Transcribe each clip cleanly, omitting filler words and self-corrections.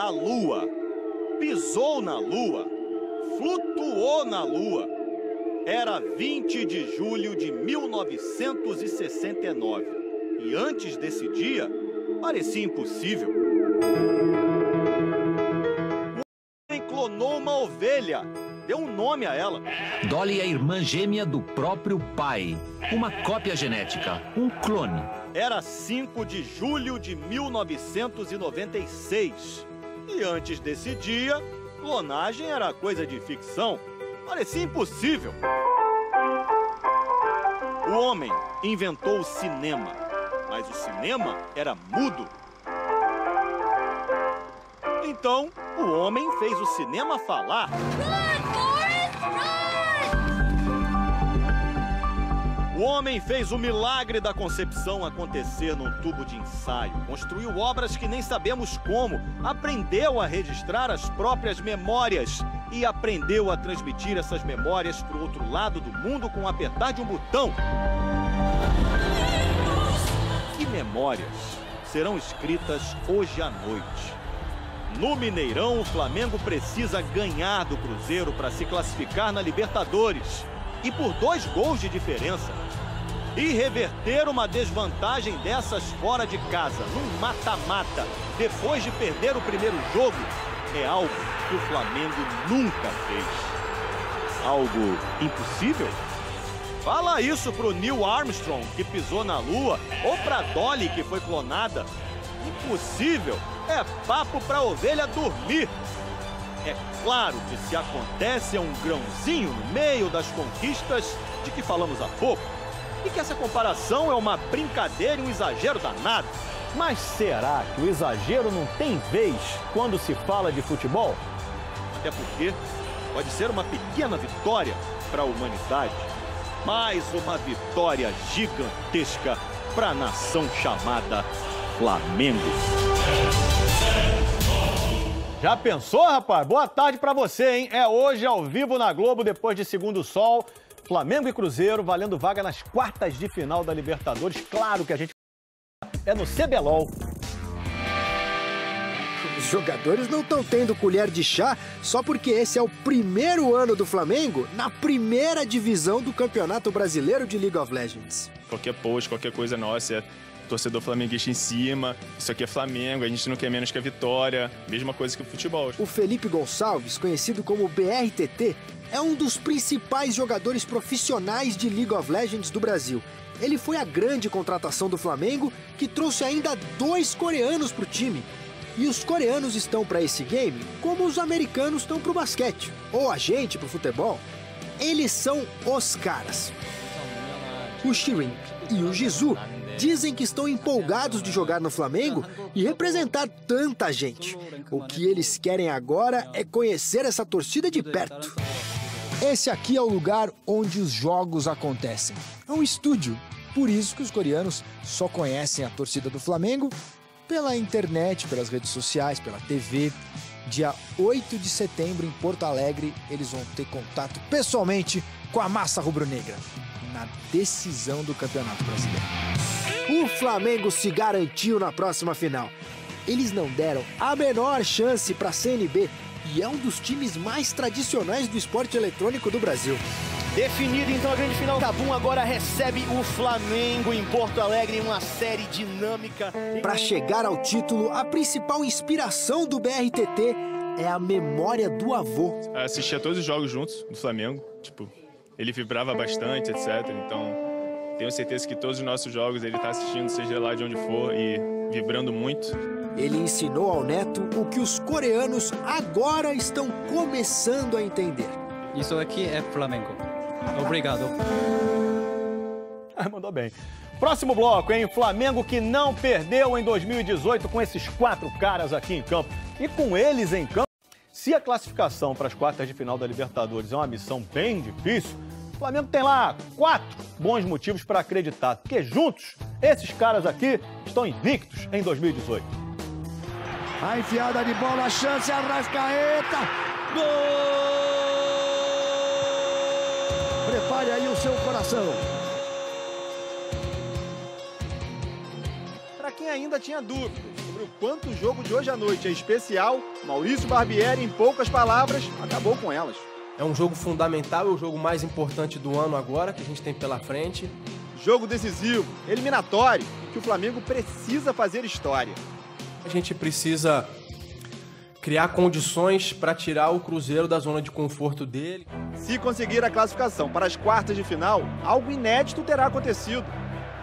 à Lua, pisou na Lua, flutuou na Lua. Era 20 de julho de 1969. E antes desse dia, parecia impossível. O homem clonou uma ovelha, deu um nome a ela. Dolly é a irmã gêmea do próprio pai. Uma cópia genética, um clone. Era 5 de julho de 1996. E antes desse dia, clonagem era coisa de ficção. Parecia impossível. O homem inventou o cinema, mas o cinema era mudo. Então, o homem fez o cinema falar. O homem fez o milagre da concepção acontecer num tubo de ensaio. Construiu obras que nem sabemos como. Aprendeu a registrar as próprias memórias. E aprendeu a transmitir essas memórias para o outro lado do mundo com o apertar de um botão. Que memórias serão escritas hoje à noite? No Mineirão, o Flamengo precisa ganhar do Cruzeiro para se classificar na Libertadores. E por 2 gols de diferença. E reverter uma desvantagem dessas fora de casa, num mata-mata, depois de perder o primeiro jogo, é algo que o Flamengo nunca fez. Algo impossível? Fala isso pro Neil Armstrong, que pisou na Lua, ou pra Dolly, que foi clonada. Impossível é papo pra ovelha dormir. É claro que se acontece é um grãozinho no meio das conquistas de que falamos há pouco. E que essa comparação é uma brincadeira e um exagero danado. Mas será que o exagero não tem vez quando se fala de futebol? Até porque pode ser uma pequena vitória para a humanidade, mas uma vitória gigantesca para a nação chamada Flamengo. Já pensou, rapaz? Boa tarde para você, hein? É hoje ao vivo na Globo, depois de Segundo Sol, Flamengo e Cruzeiro valendo vaga nas quartas de final da Libertadores. Claro que a gente é no CBLOL. Os jogadores não estão tendo colher de chá só porque esse é o primeiro ano do Flamengo na primeira divisão do Campeonato Brasileiro de League of Legends. Qualquer post, qualquer coisa nossa, é torcedor flamenguista em cima. Isso aqui é Flamengo, a gente não quer menos que a vitória. Mesma coisa que o futebol. O Felipe Gonçalves, conhecido como BRTT, é um dos principais jogadores profissionais de League of Legends do Brasil. Ele foi a grande contratação do Flamengo, que trouxe ainda 2 coreanos para o time. E os coreanos estão para esse game como os americanos estão para o basquete, ou a gente para o futebol. Eles são os caras. O Shirin e o Jizu dizem que estão empolgados de jogar no Flamengo e representar tanta gente. O que eles querem agora é conhecer essa torcida de perto. Esse aqui é o lugar onde os jogos acontecem. É um estúdio. Por isso que os coreanos só conhecem a torcida do Flamengo pela internet, pelas redes sociais, pela TV. Dia 8 de setembro, em Porto Alegre, eles vão ter contato pessoalmente com a massa rubro-negra na decisão do Campeonato Brasileiro. O Flamengo se garantiu na próxima final. Eles não deram a menor chance para a CNB e é um dos times mais tradicionais do esporte eletrônico do Brasil. Definido então a grande final, Cabum agora recebe o Flamengo em Porto Alegre em uma série dinâmica. Para chegar ao título, a principal inspiração do BRTT é a memória do avô. Eu assistia todos os jogos juntos do Flamengo, ele vibrava bastante, etc. Então, tenho certeza que todos os nossos jogos ele está assistindo, seja lá de onde for, e vibrando muito. Ele ensinou ao neto o que os coreanos agora estão começando a entender. Isso aqui é Flamengo. Obrigado. Mandou bem. Próximo bloco, hein? Flamengo que não perdeu em 2018 com esses 4 caras aqui em campo. E com eles em campo, se a classificação para as quartas de final da Libertadores é uma missão bem difícil, o Flamengo tem lá 4 bons motivos para acreditar. Porque juntos, esses caras aqui estão invictos em 2018. A enfiada de bola, a chance, Arrascaeta. Gol! Prepare aí o seu coração. Para quem quem ainda tinha dúvidas sobre o quanto o jogo de hoje à noite é especial, Maurício Barbieri, em poucas palavras, acabou com elas. É um jogo fundamental, é o jogo mais importante do ano agora, que a gente tem pela frente. Jogo decisivo, eliminatório, que o Flamengo precisa fazer história. A gente precisa criar condições para tirar o Cruzeiro da zona de conforto dele. Se conseguir a classificação para as quartas de final, algo inédito terá acontecido.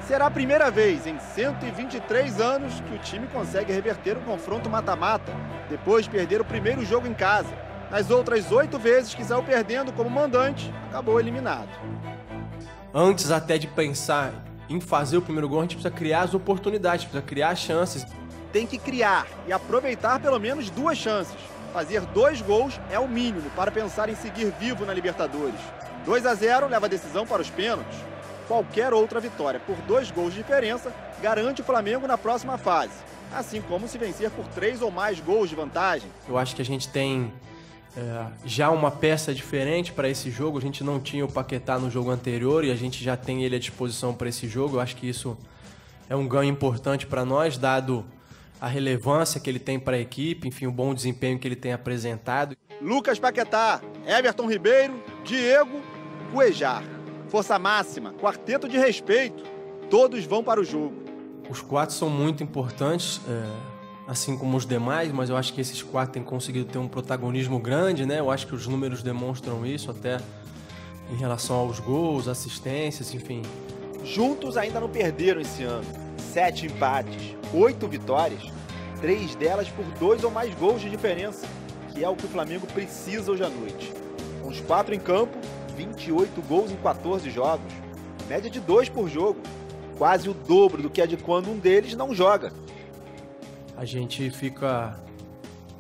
Será a primeira vez em 123 anos que o time consegue reverter um confronto mata-mata, depois de perder o primeiro jogo em casa. Nas outras 8 vezes que saiu perdendo como mandante, acabou eliminado. Antes até de pensar em fazer o primeiro gol, a gente precisa criar as oportunidades, precisa criar as chances. Tem que criar e aproveitar pelo menos 2 chances. Fazer 2 gols é o mínimo para pensar em seguir vivo na Libertadores. 2-0 leva a decisão para os pênaltis. Qualquer outra vitória por 2 gols de diferença garante o Flamengo na próxima fase, assim como se vencer por 3 ou mais gols de vantagem. Eu acho que a gente tem já uma peça diferente para esse jogo. A gente não tinha o Paquetá no jogo anterior e a gente já tem ele à disposição para esse jogo. Eu acho que isso é um ganho importante para nós, dado a relevância que ele tem para a equipe, enfim, o bom desempenho que ele tem apresentado. Lucas Paquetá, Everton Ribeiro, Diego, Cuejar. Força máxima, quarteto de respeito, todos vão para o jogo. Os 4 são muito importantes, assim como os demais, mas eu acho que esses 4 têm conseguido ter um protagonismo grande, né? Eu acho que os números demonstram isso, até em relação aos gols, assistências, enfim. Juntos ainda não perderam esse ano. 7 empates, 8 vitórias, 3 delas por 2 ou mais gols de diferença, que é o que o Flamengo precisa hoje à noite. Com os 4 em campo, 28 gols em 14 jogos, média de 2 por jogo, quase o dobro do que é de quando um deles não joga. A gente fica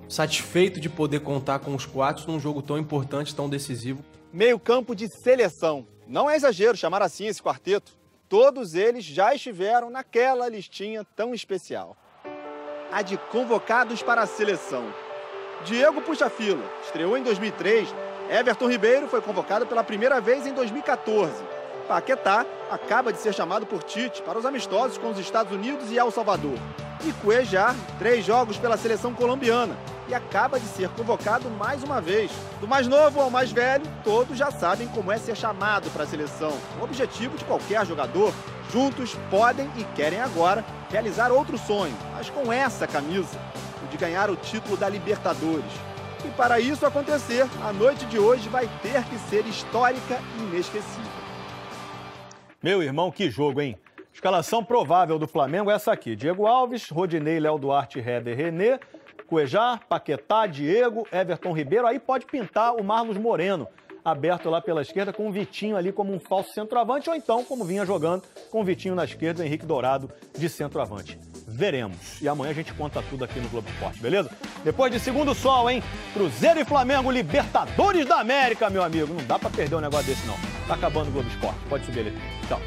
satisfeito de poder contar com os 4 num jogo tão importante, tão decisivo. Meio campo de seleção. Não é exagero chamar assim esse quarteto. Todos eles já estiveram naquela listinha tão especial. A de convocados para a seleção. Diego puxa fila, estreou em 2003. Everton Ribeiro foi convocado pela primeira vez em 2014. Paquetá acaba de ser chamado por Tite para os amistosos com os Estados Unidos e El Salvador. E Cuejar, 3 jogos pela seleção colombiana e acaba de ser convocado mais uma vez. Do mais novo ao mais velho, todos já sabem como é ser chamado para a seleção. O objetivo de qualquer jogador. Juntos podem e querem agora realizar outro sonho, mas com essa camisa, o de ganhar o título da Libertadores. E para isso acontecer, a noite de hoje vai ter que ser histórica e inesquecível. Meu irmão, que jogo, hein? Escalação provável do Flamengo é essa aqui. Diego Alves, Rodinei, Léo Duarte, Heber, René, Cuejar, Paquetá, Diego, Everton Ribeiro. Aí pode pintar o Marlos Moreno, aberto lá pela esquerda, com o Vitinho ali como um falso centroavante, ou então, como vinha jogando, com o Vitinho na esquerda, o Henrique Dourado de centroavante. Veremos. E amanhã a gente conta tudo aqui no Globo Esporte, beleza? Depois de segundo sol, hein? Cruzeiro e Flamengo, Libertadores da América, meu amigo. Não dá pra perder um negócio desse, não. Tá acabando o Globo Esporte. Pode subir ali. Tchau.